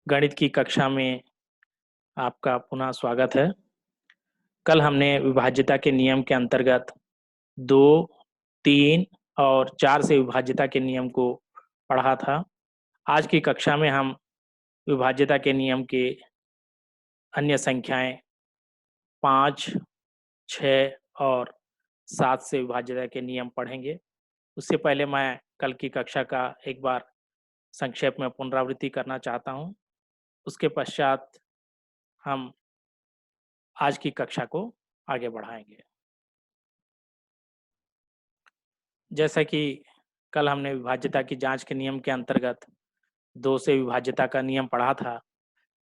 गणित की कक्षा में आपका पुनः स्वागत है। कल हमने विभाज्यता के नियम के अंतर्गत 2, 3 और 4 से विभाज्यता के नियम को पढ़ा था। आज की कक्षा में हम विभाज्यता के नियम के अन्य संख्याएं 5, 6 और 7 से विभाज्यता के नियम पढ़ेंगे। उससे पहले मैं कल की कक्षा का एक बार संक्षेप में पुनरावृत्ति करना चाहता हूं। उसके पश्चात हम आज की कक्षा को आगे बढ़ाएंगे। जैसा कि कल हमने विभाज्यता की जांच के नियम के अंतर्गत 2 से विभाज्यता का नियम पढ़ा था।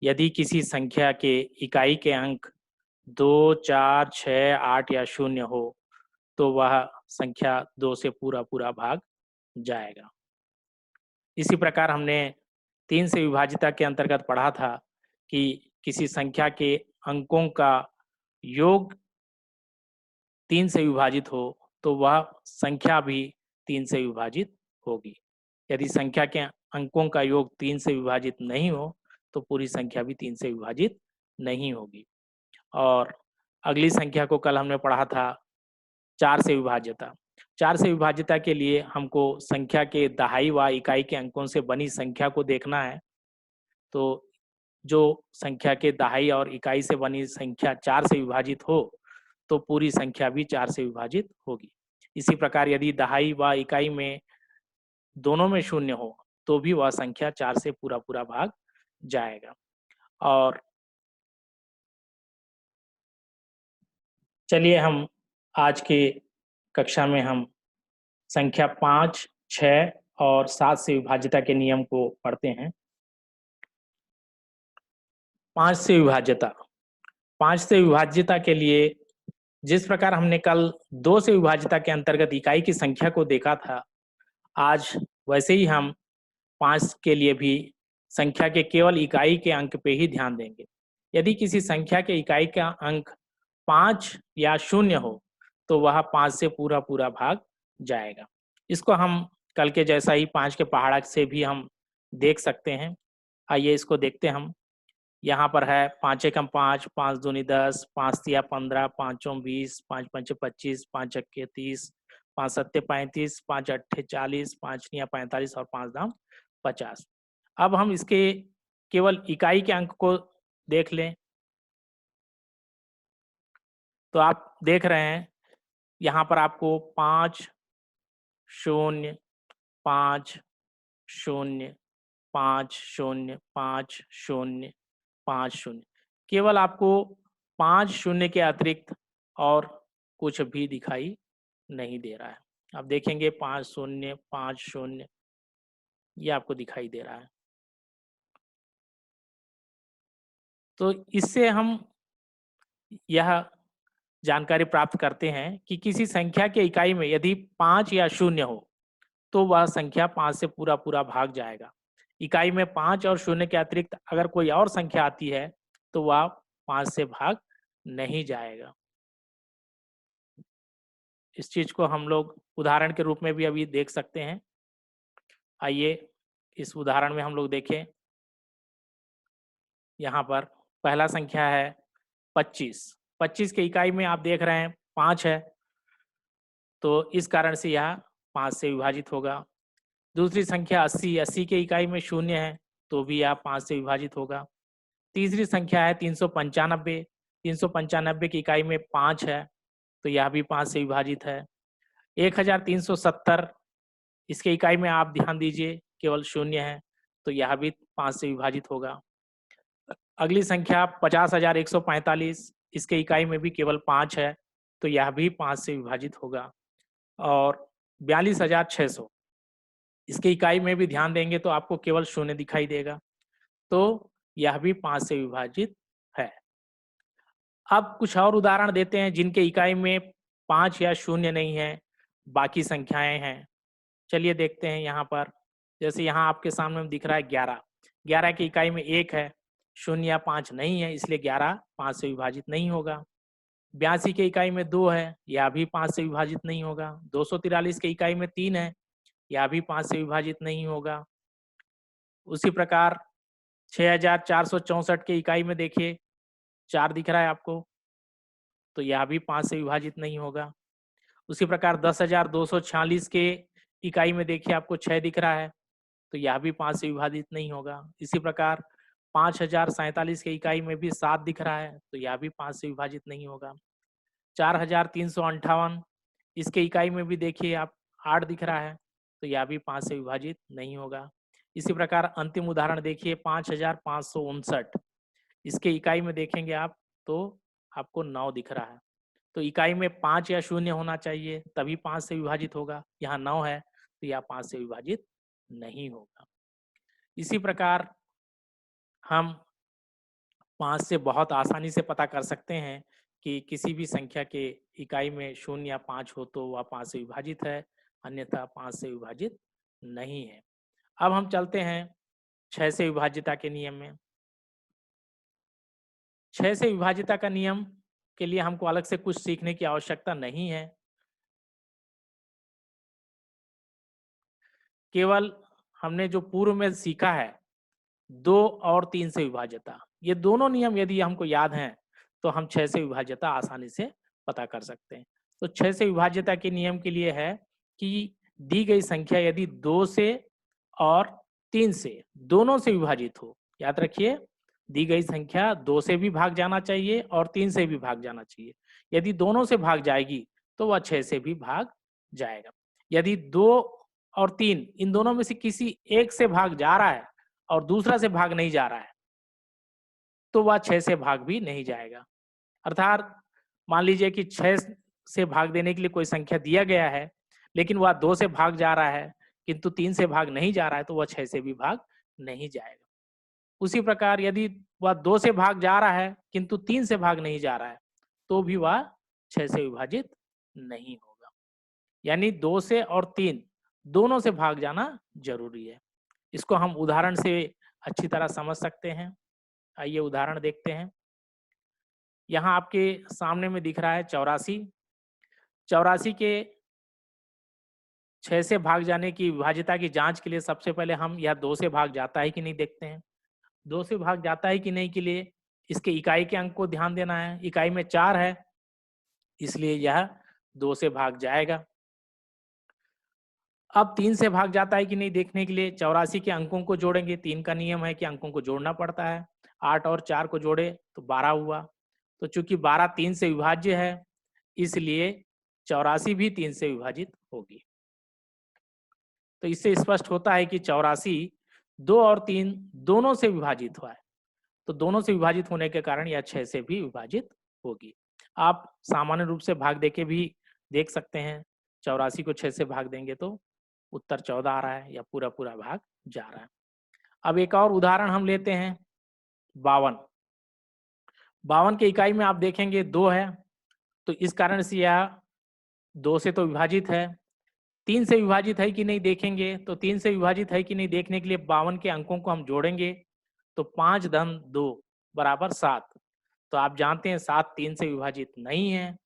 यदि किसी संख्या के इकाई के अंक 2, 4, 6, 8 या 0 हो तो वह संख्या 2 से पूरा भाग जाएगा। इसी प्रकार हमने 3 से विभाज्यता के अंतर्गत पढ़ा था कि किसी संख्या के अंकों का योग 3 से विभाजित हो तो वह संख्या भी 3 से विभाजित होगी। यदि संख्या के अंकों का योग 3 से विभाजित नहीं हो तो पूरी संख्या भी 3 से विभाजित नहीं होगी। और अगली संख्या को कल हमने पढ़ा था 4 से विभाज्यता। 4 से विभाज्यता के लिए हमको संख्या के दहाई व इकाई के अंकों से बनी संख्या को देखना है। तो जो संख्या के दहाई और इकाई से बनी संख्या 4 से विभाजित हो तो पूरी संख्या भी 4 से विभाजित होगी। इसी प्रकार यदि दहाई व इकाई में दोनों में 0 हो तो भी वह संख्या 4 से पूरा भाग जाएगा। और चलिए हम आज के कक्षा में हम संख्या 5, 6 और 7 से विभाज्यता के नियम को पढ़ते हैं। 5 से विभाज्यता। 5 से विभाज्यता के लिए जिस प्रकार हमने कल 2 से विभाज्यता के अंतर्गत इकाई की संख्या को देखा था, आज वैसे ही हम 5 के लिए भी संख्या के केवल इकाई के अंक पे ही ध्यान देंगे। यदि किसी संख्या के इकाई का अंक 5 या 0 हो तो वह 5 से पूरा भाग जाएगा। इसको हम कल के जैसा ही 5 के पहाड़ा से भी हम देख सकते हैं। आइए इसको देखते हैं हम। यहाँ पर है 5 एकम 5, 5 दूनी 10, 5 तिया 15, 5 चौं 20, 5 पंचे 25, 5 छक्के 30, 5 सत्ते 35, 5 अट्ठे 40, 5 निया 45 और 5 दाम 50। अब हम इसके केवल इकाई के अंक को देख लें तो आप देख रहे हैं यहाँ पर आपको 5, 0, 5, 0, 5, 0, 5, 0, 5, 0 केवल आपको 5 शून्य के अतिरिक्त और कुछ भी दिखाई नहीं दे रहा है। आप देखेंगे 5 0, 5 0 ये आपको दिखाई दे रहा है। तो इससे हम यह जानकारी प्राप्त करते हैं कि किसी संख्या के इकाई में यदि 5 या 0 हो तो वह संख्या 5 से पूरा भाग जाएगा। इकाई में 5 और 0 के अतिरिक्त अगर कोई और संख्या आती है तो वह 5 से भाग नहीं जाएगा। इस चीज को हम लोग उदाहरण के रूप में भी अभी देख सकते हैं। आइए इस उदाहरण में हम लोग देखें। यहाँ पर पहला संख्या है 25। 25 के इकाई में आप देख रहे हैं 5 है, तो इस कारण से यह 5 से विभाजित होगा। दूसरी संख्या 80। 80 के इकाई में 0 है तो भी यह 5 से विभाजित होगा। तीसरी संख्या है 395। 395 की इकाई में 5 है तो यह भी 5 से विभाजित है। 1370 इसके इकाई में आप ध्यान दीजिए केवल 0 है तो यह भी 5 से विभाजित होगा। अगली संख्या 50,145 इसके इकाई में भी केवल 5 है तो यह भी 5 से विभाजित होगा। और 42,600 इसके इकाई में भी ध्यान देंगे तो आपको केवल 0 दिखाई देगा, तो यह भी 5 से विभाजित है। अब कुछ और उदाहरण देते हैं जिनके इकाई में 5 या 0 नहीं है, बाकी संख्याएं हैं। चलिए देखते हैं यहाँ पर। जैसे यहाँ आपके सामने में दिख रहा है 11। 11 की इकाई में 1 है, 0 या 5 नहीं है, इसलिए 11 5 से विभाजित नहीं होगा। 82 के इकाई में 2 है, यह भी 5 से विभाजित नहीं होगा। 243 के इकाई में 3 है, यह भी 5 से विभाजित नहीं होगा। उसी प्रकार 6464 के इकाई में देखिए 4 दिख रहा है आपको, तो यह भी 5 से विभाजित नहीं होगा। उसी प्रकार 10,246 के इकाई में देखिए आपको 6 दिख रहा है, तो यह भी 5 से विभाजित नहीं होगा। इसी प्रकार 5,047 के इकाई में भी 7 दिख रहा है, तो यह भी 5 से विभाजित नहीं होगा। 4,358 इसके इकाई में भी देखिए आप 8 दिख रहा है, तो यह भी 5 से विभाजित नहीं होगा। इसी प्रकार अंतिम उदाहरण देखिए 5,559 इसके इकाई में देखेंगे आप तो आपको 9 दिख रहा है। तो इकाई में 5 या 0 होना चाहिए तभी 5 से विभाजित होगा, यहाँ 9 है तो यह 5 से विभाजित नहीं होगा। इसी प्रकार हम 5 से बहुत आसानी से पता कर सकते हैं कि किसी भी संख्या के इकाई में 0 या 5 हो तो वह 5 से विभाजित है, अन्यथा 5 से विभाजित नहीं है। अब हम चलते हैं 6 से विभाज्यता के नियम में। 6 से विभाज्यता का नियम के लिए हमको अलग से कुछ सीखने की आवश्यकता नहीं है। केवल हमने जो पूर्व में सीखा है 2 और 3 से विभाज्यता, ये दोनों नियम यदि हमको याद हैं तो हम 6 से विभाज्यता आसानी से पता कर सकते हैं। तो 6 से विभाज्यता के नियम के लिए है कि दी गई संख्या यदि 2 से और 3 से दोनों से विभाजित हो, याद रखिए दी गई संख्या 2 से भी भाग जाना चाहिए और 3 से भी भाग जाना चाहिए। यदि दोनों से भाग जाएगी तो वह 6 से भी भाग जाएगा। यदि 2 और 3 इन दोनों में से किसी एक से भाग जा रहा है और दूसरा से भाग नहीं जा रहा है तो वह 6 से भाग भी नहीं जाएगा। अर्थात मान लीजिए कि 6 से भाग देने के लिए कोई संख्या दिया गया है लेकिन वह 2 से भाग जा रहा है किंतु 3 से भाग नहीं जा रहा है तो वह 6 से भी भाग नहीं जाएगा। उसी प्रकार यदि वह 2 से भाग जा रहा है किंतु 3 से भाग नहीं जा रहा है तो भी वह 6 से विभाजित नहीं होगा। यानी 2 से और 3 दोनों से भाग जाना जरूरी है। इसको हम उदाहरण से अच्छी तरह समझ सकते हैं। आइए उदाहरण देखते हैं। यहाँ आपके सामने में दिख रहा है 84। 84 के 6 से भाग जाने की विभाज्यता की जांच के लिए सबसे पहले हम यह 2 से भाग जाता है कि नहीं देखते हैं। 2 से भाग जाता है कि नहीं के लिए इसके इकाई के अंक को ध्यान देना है। इकाई में 4 है इसलिए यह 2 से भाग जाएगा। अब 3 से भाग जाता है कि नहीं देखने के लिए 84 के अंकों को जोड़ेंगे। 3 का नियम है कि अंकों को जोड़ना पड़ता है। 8 और 4 को जोड़े तो 12 हुआ। तो चूंकि 12 3 से विभाज्य है इसलिए 84 भी 3 से विभाजित होगी। तो इससे स्पष्ट होता है कि 84 2 और 3 दोनों से विभाजित हुआ है। तो दोनों से विभाजित होने के कारण यह 6 से भी विभाजित होगी। आप सामान्य रूप से भाग देके भी देख सकते हैं। 84 को 6 से भाग देंगे तो उत्तर 14 आ रहा है या पूरा पूरा भाग जा रहा है। अब एक और उदाहरण हम लेते हैं 52। 52 के इकाई में आप देखेंगे 2 है तो इस कारण से यह 2 से तो विभाजित है। 3 से विभाजित है कि नहीं देखेंगे तो 3 से विभाजित है कि नहीं देखने के लिए 52 के अंकों को हम जोड़ेंगे तो 5 धन 2 बराबर 7। तो आप जानते हैं 7 3 से विभाजित नहीं है।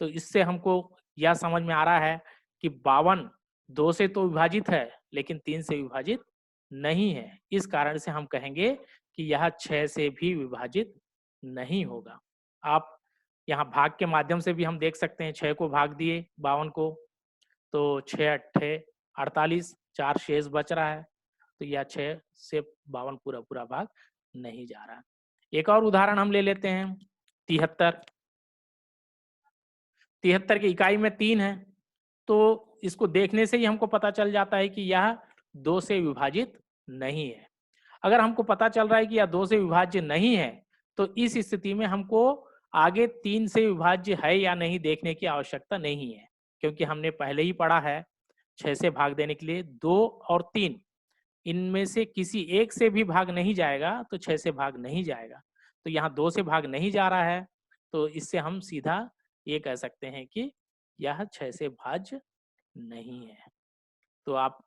तो इससे हमको यह समझ में आ रहा है कि 52 2 से तो विभाजित है लेकिन 3 से विभाजित नहीं है। इस कारण से हम कहेंगे कि यह 6 से भी विभाजित नहीं होगा। आप यहाँ भाग के माध्यम से भी हम देख सकते हैं। 6 को भाग दिए 52 को तो 6 अट्ठे 48, 4 शेष बच रहा है तो यह 6 से 52 पूरा पूरा भाग नहीं जा रहा। एक और उदाहरण हम ले लेते हैं 73। 73 की इकाई में 3 है तो इसको देखने से ही हमको पता चल जाता है कि यह 2 से विभाजित नहीं है। अगर हमको पता चल रहा है कि यह 2 से विभाज्य नहीं है तो इस स्थिति में हमको आगे 3 से विभाज्य है या नहीं देखने की आवश्यकता नहीं है, क्योंकि हमने पहले ही पढ़ा है 6 से भाग देने के लिए 2 और 3 इनमें से किसी एक से भी भाग नहीं जाएगा तो 6 से भाग नहीं जाएगा। तो यहाँ 2 से भाग नहीं जा रहा है तो इससे हम सीधा ये कह सकते हैं कि यह 6 से भाज्य नहीं है। तो आप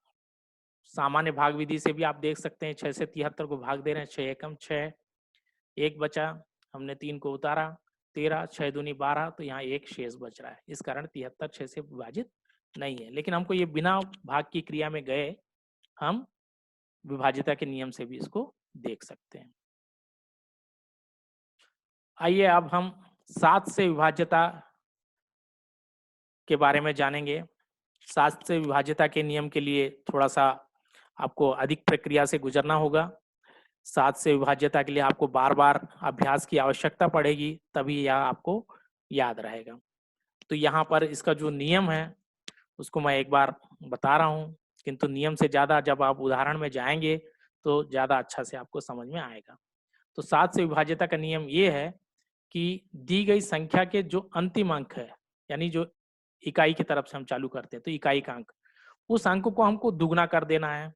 सामान्य भाग विधि से भी आप देख सकते हैं 6 से 73 को भाग दे रहे हैं। 6 एकम 6, 1 बचा, हमने 3 को उतारा 13, 6 दूनी 12 तो यहाँ 1 शेष बच रहा है। इस कारण 73 6 से विभाजित नहीं है। लेकिन हमको ये बिना भाग की क्रिया में गए हम विभाज्यता के नियम से भी इसको देख सकते हैं। आइए अब हम 7 से विभाज्यता के बारे में जानेंगे। 7 से विभाज्यता के नियम के लिए थोड़ा-सा आपको अधिक प्रक्रिया से गुजरना होगा। 7 से विभाज्यता के लिए आपको बार-बार अभ्यास की आवश्यकता पड़ेगी, तभी यह आपको याद रहेगा। तो यहाँ पर इसका जो नियम है, उसको मैं एक बार बता रहा हूँ, किंतु नियम से ज़्यादा जब आप उदाहरण में जाएँगे, तो ज़्यादा अच्छा से आपको समझ में आएगा। तो 7 से विभाज्यता का नियम ये है कि दी गई संख्या के जो अंतिम अंक है, यानी जो इकाई की तरफ से हम चालू करते हैं, तो इकाई का अंक, उस अंक को हमको दुगना कर देना है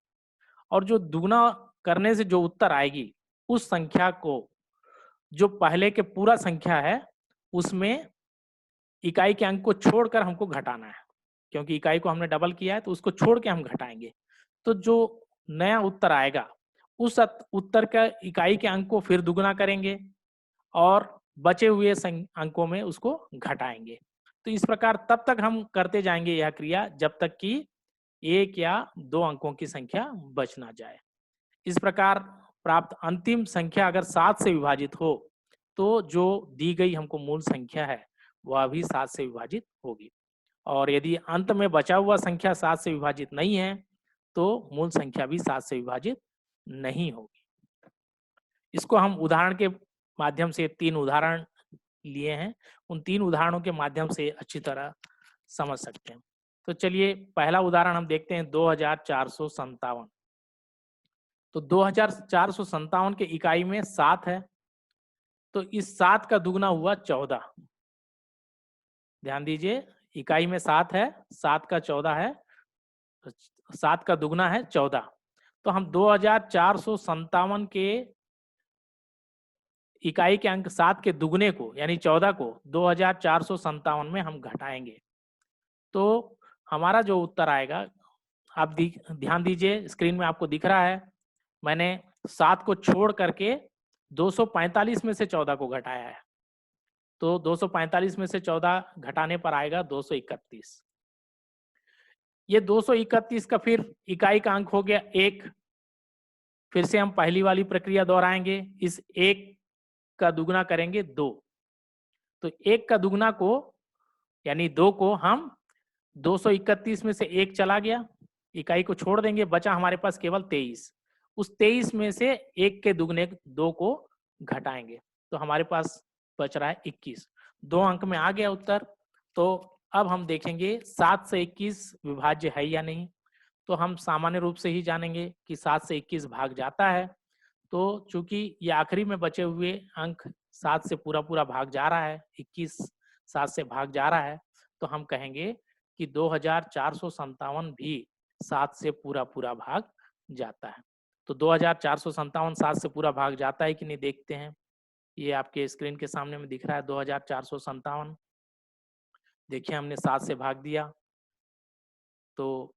और जो दुगना करने से जो उत्तर आएगी, उस संख्या को जो पहले के पूरा संख्या है, उसमें इकाई के अंक को छोड़कर हमको घटाना है। क्योंकि इकाई को हमने डबल किया है, तो उसको छोड़ के हम घटाएँगे। तो जो नया उत्तर आएगा, उस उत्तर का इकाई के अंक को फिर दुगना करेंगे और बचे हुए अंकों में उसको घटाएँगे। तो इस प्रकार तब तक हम करते जाएँगे यह क्रिया जब तक कि 1 या 2 अंकों की संख्या बच ना जाए। इस प्रकार प्राप्त अंतिम संख्या अगर 7 से विभाजित हो, तो जो दी गई हमको मूल संख्या है, वह भी 7 से विभाजित होगी। और यदि अंत में बचा हुआ संख्या 7 से विभाजित नहीं है, तो मूल संख्या भी 7 से विभाजित नहीं होगी। इसको हम उदाहरण के माध्यम से 3 उदाहरण लिए हैं, उन 3 उदाहरणों के माध्यम से अच्छी तरह समझ सकते हैं। तो चलिए पहला उदाहरण हम देखते हैं 2457। तो 2457 के इकाई में 7 है, तो इस 7 का दुगना हुआ 14। ध्यान दीजिए, इकाई में 7 है, 7 का 14 है, 7 का दुगना है 14। तो हम 2457 के इकाई के अंक 7 के दुगने को यानी 14 को 2457 में हम घटाएंगे। तो हमारा जो उत्तर आएगा, आप ध्यान दीजिए, स्क्रीन में आपको दिख रहा है, मैंने 7 को छोड़ करके 245 में से 14 को घटाया है। तो 245 में से 14 घटाने पर आएगा 231। ये 231 का फिर इकाई का अंक हो गया 1। फिर से हम पहली वाली प्रक्रिया दोहराएंगे, इस 1 का दुगना करेंगे 2। तो 1 का दुगना को यानी 2 को हम 231 में से 1 चला गया, इकाई को छोड़ देंगे, बचा हमारे पास केवल 23। उस 23 में से 1 के दुगने 2 को घटाएंगे, तो हमारे पास बच रहा है 21। 2 अंक में आ गया उत्तर। तो अब हम देखेंगे 7 से 21 विभाज्य है या नहीं। तो हम सामान्य रूप से ही जानेंगे कि 7 से 21 भाग जाता है। तो चूंकि ये आखिरी में बचे हुए अंक 7 से पूरा भाग जा रहा है, 21 7 से भाग जा रहा है, तो हम कहेंगे कि 2457 भी 7 से पूरा भाग जाता है। तो 2457 7 से पूरा भाग जाता है कि नहीं देखते हैं। ये आपके स्क्रीन के सामने में दिख रहा है 2457। देखिए हमने 7 से भाग दिया, तो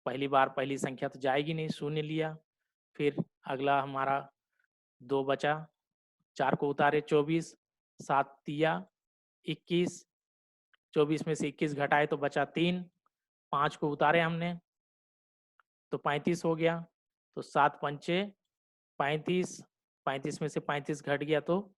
पहली बार पहली संख्या तो जाएगी नहीं, 0 लिया। फिर अगला हमारा 2 बचा, 4 को उतारे 24, 7 तिया 21, 24 में से 21 घटाए तो बचा 3, 5 को उतारे हमने तो 35 हो गया। तो 7 पंचे 35, 35 में से 35 घट गया तो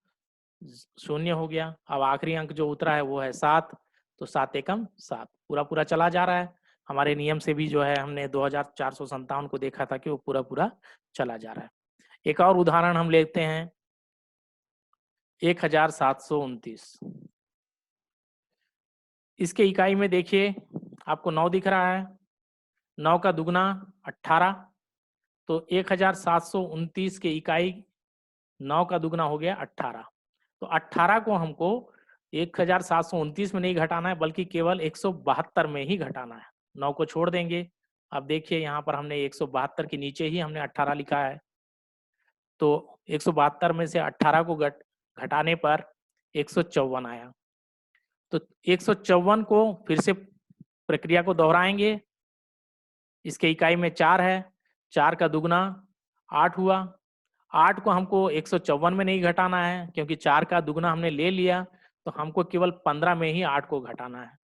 0 हो गया। अब आखिरी अंक जो उतरा है वो है 7, तो 7 एकम 7, पूरा चला जा रहा है। हमारे नियम से भी जो है हमने 2457 को देखा था कि वो पूरा चला जा रहा है। एक और उदाहरण हम लेते हैं 1729। इसके इकाई में देखिए आपको 9 दिख रहा है, 9 का दुगना 18। तो 1729 के इकाई 9 का दुगना हो गया 18। तो 18 को हमको 1729 में नहीं घटाना है, बल्कि केवल 172 में ही घटाना है। 9 को छोड़ देंगे। अब देखिए यहाँ पर हमने 172 के नीचे ही हमने 18 लिखा है, तो 172 में से 18 को घटाने पर 154 आया। तो 154 को फिर से प्रक्रिया को दोहराएंगे। इसके इकाई में 4 है, 4 का दुगना 8 हुआ। 8 को हमको 154 में नहीं घटाना है, क्योंकि 4 का दुगना हमने ले लिया, तो हमको केवल 15 में ही 8 को घटाना है।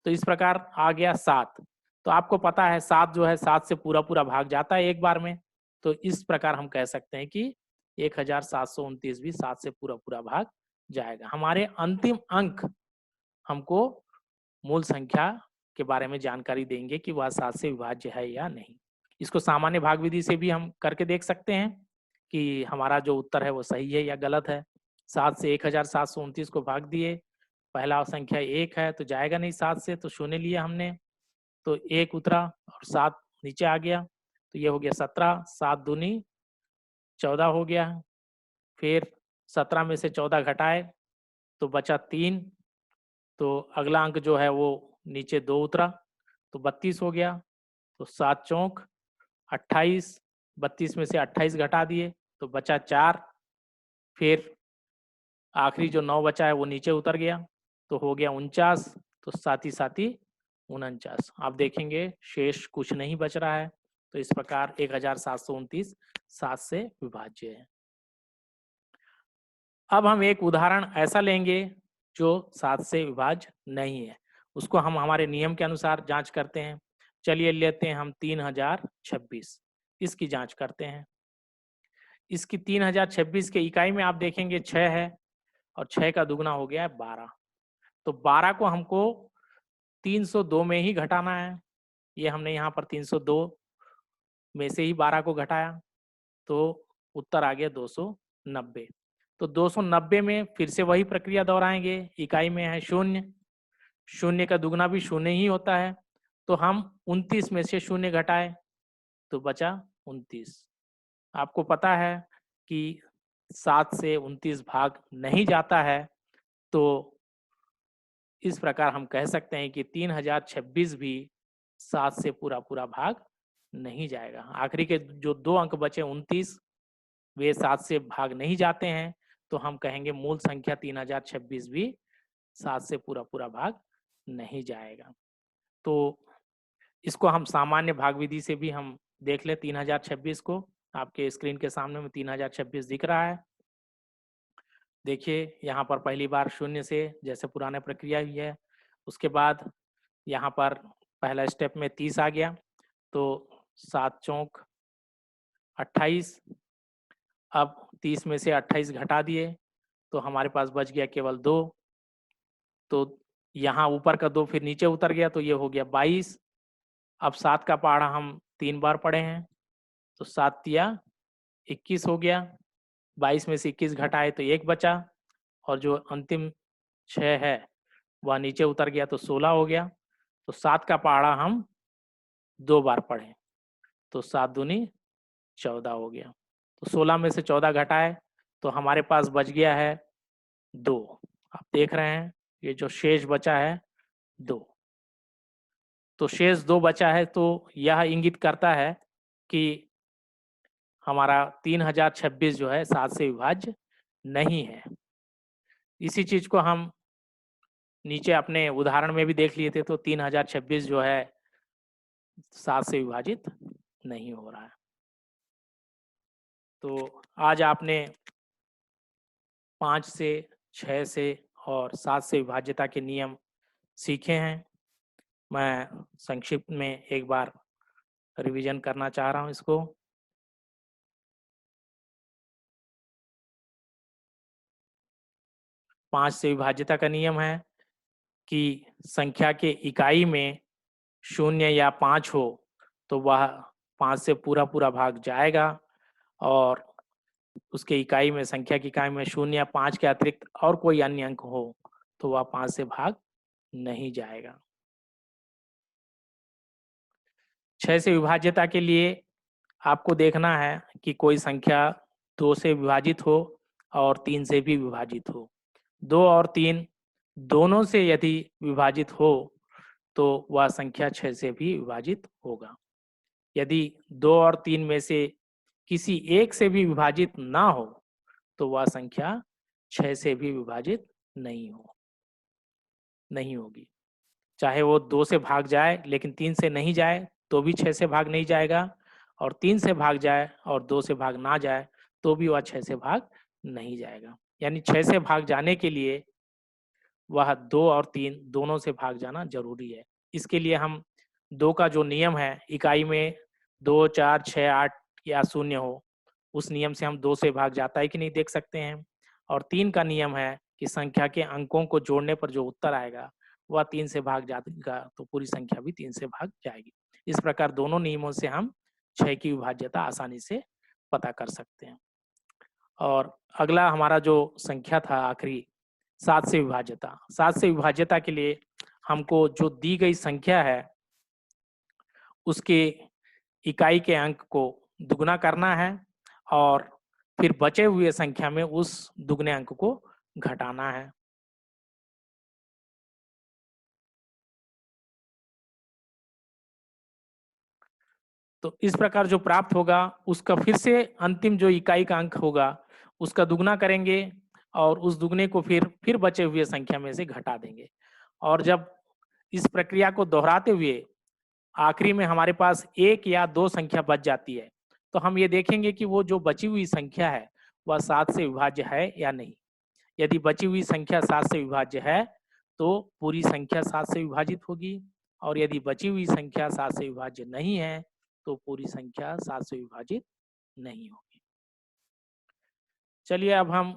तो इस प्रकार आ गया 7। तो आपको पता है 7 जो है 7 से पूरा भाग जाता है एक बार में। तो इस प्रकार हम कह सकते हैं कि 1729 भी 7 से पूरा पूरा भाग जाएगा। हमारे अंतिम अंक हमको मूल संख्या के बारे में जानकारी देंगे कि वह 7 से विभाज्य है या नहीं। इसको सामान्य भाग विधि से भी हम करके देख सकते हैं कि हमारा जो उत्तर है वो सही है या गलत है। 7 से 1729 को भाग दिए, पहला संख्या 1 है तो जाएगा नहीं 7 से, तो शून्य लिया हमने, तो 1 उतरा और 7 नीचे आ गया, तो ये हो गया 17, 7 दूनी 14 हो गया। फिर 17 में से 14 घटाए तो बचा 3, तो अगला अंक जो है वो नीचे 2 उतरा तो 32 हो गया। तो 7 चौक 28, 32 में से 28 घटा दिए तो बचा 4। फिर आखिरी जो 9 बचा है वो नीचे उतर गया तो हो गया 49, तो साथ ही 49। आप देखेंगे शेष कुछ नहीं बच रहा है, तो इस प्रकार 1729 7 से विभाज्य है। अब हम एक उदाहरण ऐसा लेंगे जो 7 से विभाज्य नहीं है, उसको हम हमारे नियम के अनुसार जांच करते हैं। चलिए लेते हैं हम 3026, इसकी जांच करते हैं। इसकी 3026 के इकाई में आप देखेंगे 6 है और 6 का दुगना हो गया है 12, तो 12 को हमको 302 में ही घटाना है। ये हमने यहाँ पर 302 में से ही 12 को घटाया तो उत्तर आ गया 290। तो 290 में फिर से वही प्रक्रिया दोहराएंगे, इकाई में है शून्य, शून्य का दुगना भी शून्य ही होता है, तो हम 29 में से शून्य घटाए तो बचा 29। आपको पता है कि 7 से 29 भाग नहीं जाता है, तो इस प्रकार हम कह सकते हैं कि 3026 भी 7 से पूरा पूरा भाग नहीं जाएगा। आखिरी के जो 2 अंक बचे 29, वे 7 से भाग नहीं जाते हैं, तो हम कहेंगे मूल संख्या 3026 भी 7 से पूरा पूरा भाग नहीं जाएगा। तो इसको हम सामान्य भाग विधि से भी हम देख ले 3026 को। आपके स्क्रीन के सामने में 3026 दिख रहा है। देखिए यहाँ पर पहली बार शून्य से जैसे पुराने प्रक्रिया हुई है, उसके बाद यहाँ पर पहला स्टेप में 30 आ गया, तो 7 चौक 28। अब 30 में से 28 घटा दिए तो हमारे पास बच गया केवल 2, तो यहाँ ऊपर का 2 फिर नीचे उतर गया तो ये हो गया 22। अब 7 का पहाड़ा हम 3 बार पढ़े हैं, तो 7 तिया 21 हो गया, 22 में से 21 घटाए तो 1 बचा, और जो अंतिम 6 है वह नीचे उतर गया तो 16 हो गया। तो 7 का पहाड़ा हम 2 बार पढ़े तो 7 दूनी 14 हो गया। तो 16 में से 14 घटाए तो हमारे पास बच गया है 2। आप देख रहे हैं ये जो शेष बचा है 2, तो शेष 2 बचा है, तो यह इंगित करता है कि हमारा 3026 जो है 7 से विभाज्य नहीं है। इसी चीज को हम नीचे अपने उदाहरण में भी देख लिए थे, तो 3026 जो है 7 से विभाजित नहीं हो रहा है। तो आज आपने 5 से, 6 से और 7 से विभाज्यता के नियम सीखे हैं। मैं संक्षिप्त में एक बार रिवीजन करना चाह रहा हूँ इसको। 5 से विभाज्यता का नियम है कि संख्या के इकाई में 0 या 5 हो तो वह 5 से पूरा पूरा भाग जाएगा, और उसके इकाई में, संख्या की इकाई में 0 या 5 के अतिरिक्त और कोई अन्य अंक हो तो वह 5 से भाग नहीं जाएगा। 6 से विभाज्यता के लिए आपको देखना है कि कोई संख्या 2 से विभाजित हो और 3 से भी विभाजित हो। 2 और 3 दोनों से यदि विभाजित हो तो वह संख्या 6 से भी विभाजित होगा। यदि 2 और 3 में से किसी एक से भी विभाजित ना हो तो वह संख्या 6 से भी विभाजित नहीं होगी। चाहे वो 2 से भाग जाए लेकिन 3 से नहीं जाए तो भी 6 से भाग नहीं जाएगा, और 3 से भाग जाए और 2 से भाग ना जाए तो भी वह 6 से भाग नहीं जाएगा। यानी 6 से भाग जाने के लिए वह 2 और 3 दोनों से भाग जाना जरूरी है। इसके लिए हम 2 का जो नियम है, इकाई में 2, 4, 6, 8 या शून्य हो, उस नियम से हम 2 से भाग जाता है कि नहीं देख सकते हैं। और 3 का नियम है कि संख्या के अंकों को जोड़ने पर जो उत्तर आएगा वह 3 से भाग जाएगा, तो पूरी संख्या भी 3 से भाग जाएगी। इस प्रकार दोनों नियमों से हम 6 की विभाज्यता आसानी से पता कर सकते हैं। और अगला हमारा जो संख्या था आखिरी 7 से विभाज्यता। 7 से विभाज्यता के लिए हमको जो दी गई संख्या है उसके इकाई के अंक को दुगुना करना है और फिर बचे हुए संख्या में उस दुगने अंक को घटाना है। तो इस प्रकार जो प्राप्त होगा उसका फिर से अंतिम जो इकाई का अंक होगा उसका दुगना करेंगे और उस दुगने को फिर बचे हुए संख्या में से घटा देंगे। और जब इस प्रक्रिया को दोहराते हुए आखिरी में हमारे पास 1 या 2 संख्या बच जाती है, तो हम ये देखेंगे कि वो जो बची हुई संख्या है वह 7 से विभाज्य है या नहीं। यदि बची हुई संख्या 7 से विभाज्य है तो पूरी संख्या 7 से विभाजित होगी, और यदि बची हुई संख्या 7 से विभाज्य नहीं है तो पूरी संख्या 7 से विभाजित नहीं होगी। चलिए अब हम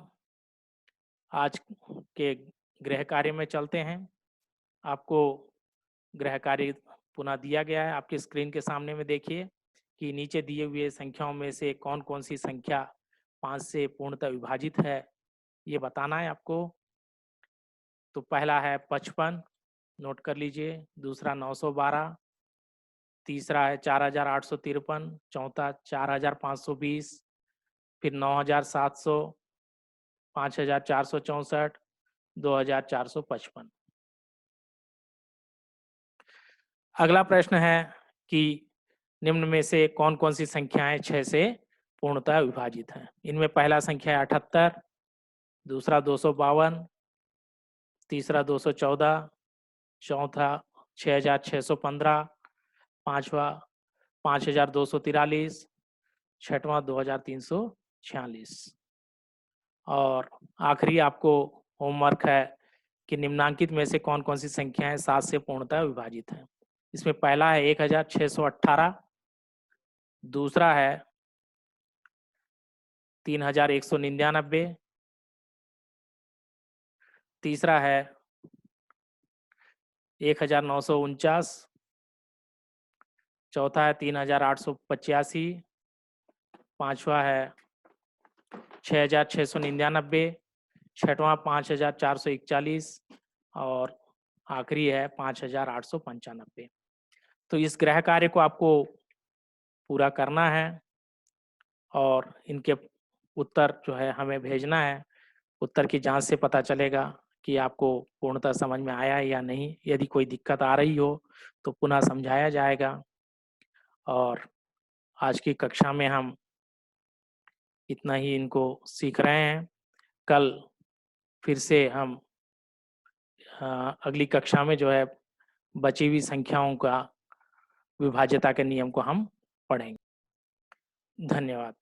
आज के गृह कार्य में चलते हैं। आपको गृह कार्य पुनः दिया गया है, आपकी स्क्रीन के सामने में देखिए कि नीचे दिए हुए संख्याओं में से कौन कौन सी संख्या 5 से पूर्णतः विभाजित है, ये बताना है आपको। तो पहला है 55, नोट कर लीजिए। दूसरा 912, तीसरा है 4853, चौथा 4520, फिर 9700, 5464, 2455। अगला प्रश्न है कि निम्न में से कौन कौन सी संख्याएं 6 से पूर्णतः विभाजित हैं। इनमें पहला संख्या है 78, दूसरा 252, तीसरा 214, चौथा 6615, पांचवा 5243, छठवां 2346। और आखिरी आपको होमवर्क है कि निम्नांकित में से कौन कौन सी संख्याएं 7 से पूर्णतः विभाजित हैं। इसमें पहला है 1618, दूसरा है 3199, तीसरा है 1949, चौथा है 3885, पांचवा है 6699, छठवां 5441 और आखिरी है 5895। तो इस गृह कार्य को आपको पूरा करना है और इनके उत्तर जो है हमें भेजना है। उत्तर की जांच से पता चलेगा कि आपको पूर्णतः समझ में आया है या नहीं। यदि कोई दिक्कत आ रही हो तो पुनः समझाया जाएगा। और आज की कक्षा में हम इतना ही इनको सीख रहे हैं। कल फिर से हम अगली कक्षा में जो है बची हुई संख्याओं का विभाज्यता के नियम को हम पढ़ेंगे। धन्यवाद।